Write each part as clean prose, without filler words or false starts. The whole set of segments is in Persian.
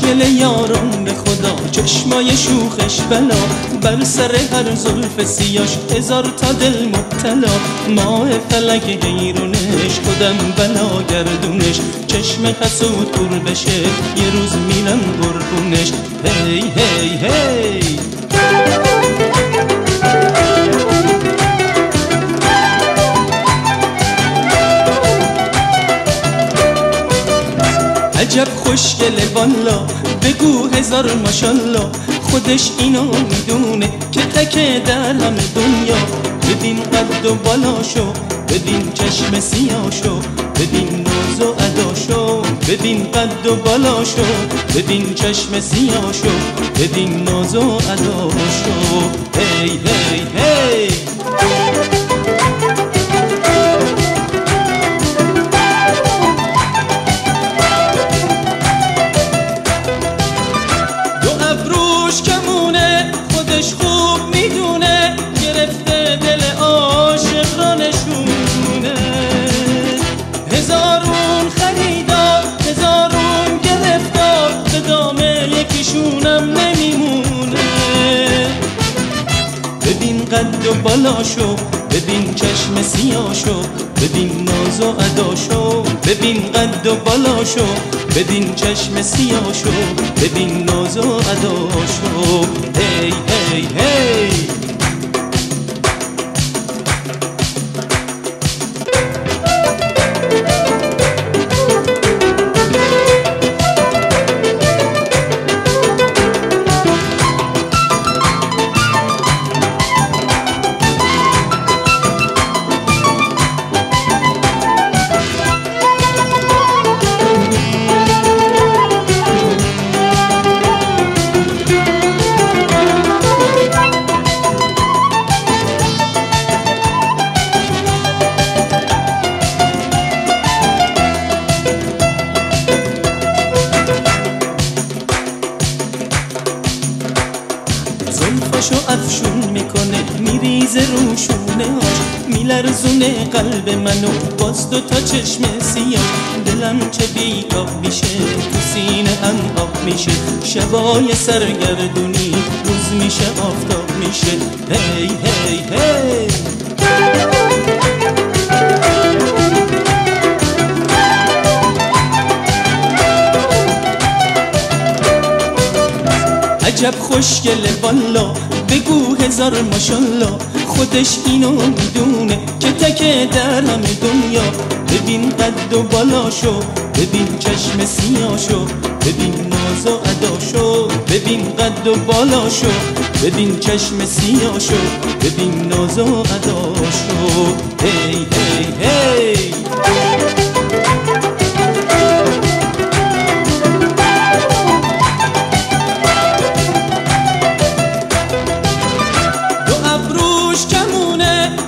خوشگل یارم به خدا، چشمای شوخش بلا، بر سر هر زلف سیاش هزار تا دل مبتلا. ماه فلک حیرونش، خودم بلا گردونش، چشم حسود پر بشه یه روز میرم قربونش. هی هی هی عجب خوشگله والا، بگو هزار ماشالله، خودش اینو میدونه که تکه در همه دنیا. ببین قد و بالاشو، ببین چشم سیاشو، ببین ناز و اداشو، ببین قد و بالاشو، ببین چشم سیاشو، ببین ناز و اداشو. هی هی هی خودش خوب میدونه، گرفته دل عاشق را نشونه. هزارون خریدار، هزارون گرفتار، به دام یکیشونم نمیمونه. ببین قد و بالاشو، ببین چشم سیاشو، ببین ناز و اداشو، ببین قد و بالاشو، ببین چشم سیاشو، ببین ناز و اداشو. هی هی هی زلفاشو افشون میکنه، میریزه روشونه هاش، میلرزونه قلب منو باز دو تا چشم سیاه. دلم چه بیتاب میشه، تو سینه هم آب میشه، شبای سرگردونی روز میشه آفتاب میشه. هی هی هی عجب خوشگله والا، بگو هزار ماشالله، خودش اینو میدونه که تکه در همه دنیا. ببین قد و بالاشو، ببین چشم سیاشو، ببین ناز و اداشو، ببین قد و بالاشو، ببین چشم سیاشو، ببین ناز و اداشو. هی هی هی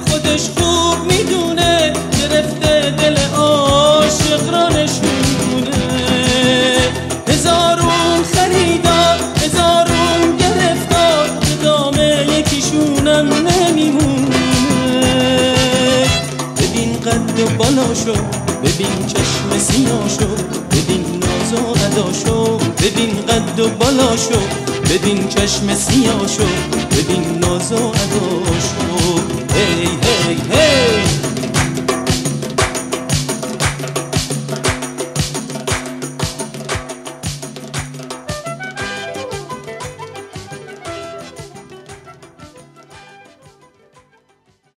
خودش خوب میدونه، گرفته دل عاشق را نشونه. هزارون خریدار، هزارون گرفتار، به دام یکیشونم نمیمونه. ببین قد و بالاشو، ببین چشم سیاشو، ببین ناز و اداشو، ببین قد و بالاشو، ببین چشم سیاشو، ببین ناز و اداشو. هی هی هی